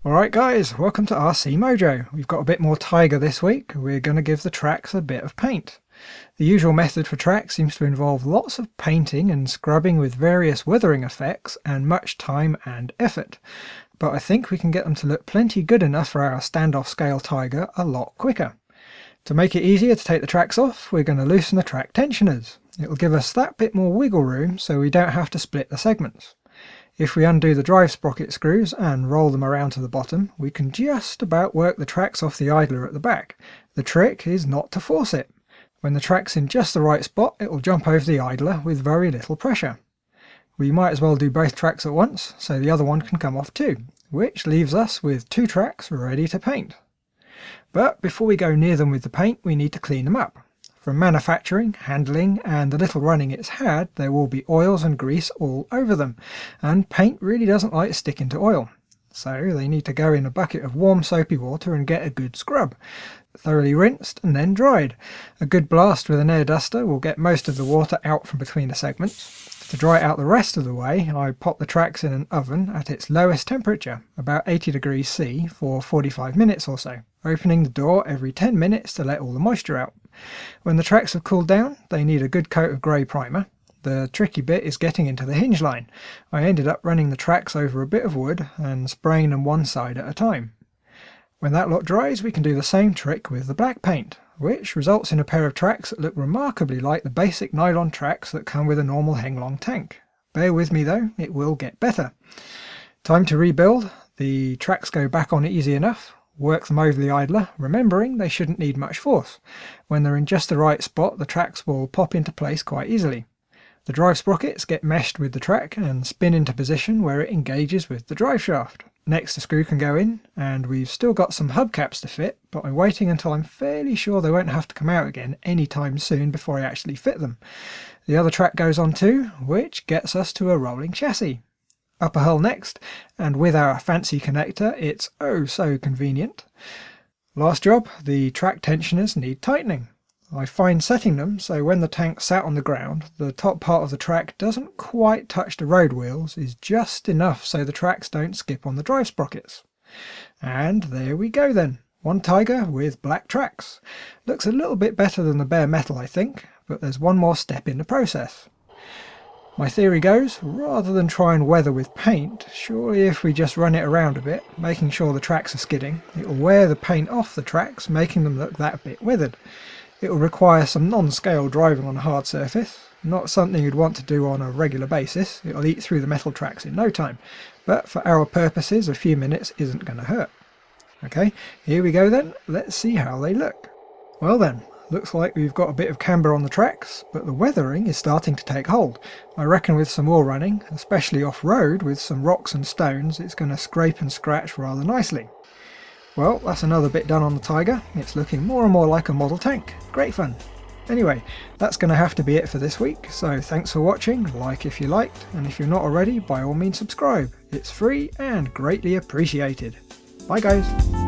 Alright guys, welcome to RC Mojo. We've got a bit more Tiger this week. We're going to give the tracks a bit of paint. The usual method for tracks seems to involve lots of painting and scrubbing with various weathering effects and much time and effort. But I think we can get them to look plenty good enough for our standoff scale Tiger a lot quicker. To make it easier to take the tracks off, we're going to loosen the track tensioners. It'll give us that bit more wiggle room so we don't have to split the segments. If we undo the drive sprocket screws and roll them around to the bottom, we can just about work the tracks off the idler at the back. The trick is not to force it. When the track's in just the right spot, it will jump over the idler with very little pressure. We might as well do both tracks at once, so the other one can come off too, which leaves us with two tracks ready to paint. But before we go near them with the paint, we need to clean them up. From manufacturing, handling, and the little running it's had, there will be oils and grease all over them, and paint really doesn't like sticking to oil. So they need to go in a bucket of warm soapy water and get a good scrub, thoroughly rinsed and then dried. A good blast with an air duster will get most of the water out from between the segments. To dry it out the rest of the way, I pop the tracks in an oven at its lowest temperature, about 80 degrees C, for 45 minutes or so, opening the door every 10 minutes to let all the moisture out. When the tracks have cooled down, they need a good coat of grey primer. The tricky bit is getting into the hinge line. I ended up running the tracks over a bit of wood and spraying them one side at a time. When that lot dries, we can do the same trick with the black paint, which results in a pair of tracks that look remarkably like the basic nylon tracks that come with a normal Heng tank. Bear with me though, it will get better. Time to rebuild. The tracks go back on easy enough. Work them over the idler, remembering they shouldn't need much force. When they're in just the right spot, the tracks will pop into place quite easily. The drive sprockets get meshed with the track and spin into position where it engages with the drive shaft. Next the screw can go in, and we've still got some hubcaps to fit, but I'm waiting until I'm fairly sure they won't have to come out again anytime soon before I actually fit them. The other track goes on too, which gets us to a rolling chassis. Upper hull next, and with our fancy connector it's oh so convenient. Last job, the track tensioners need tightening. I find setting them so when the tank sat on the ground, the top part of the track doesn't quite touch the road wheels is just enough so the tracks don't skip on the drive sprockets. And there we go then, one Tiger with black tracks. Looks a little bit better than the bare metal I think, but there's one more step in the process. My theory goes, rather than try and weather with paint, surely if we just run it around a bit, making sure the tracks are skidding, it will wear the paint off the tracks, making them look that bit weathered. It will require some non-scale driving on a hard surface, not something you'd want to do on a regular basis. It'll eat through the metal tracks in no time, but for our purposes a few minutes isn't going to hurt. Okay, here we go then, let's see how they look. Well then, looks like we've got a bit of camber on the tracks, but the weathering is starting to take hold. I reckon with some more running, especially off-road with some rocks and stones, it's going to scrape and scratch rather nicely. Well, that's another bit done on the Tiger. It's looking more and more like a model tank. Great fun. Anyway, that's going to have to be it for this week, so thanks for watching, like if you liked, and if you're not already, by all means subscribe. It's free and greatly appreciated. Bye guys.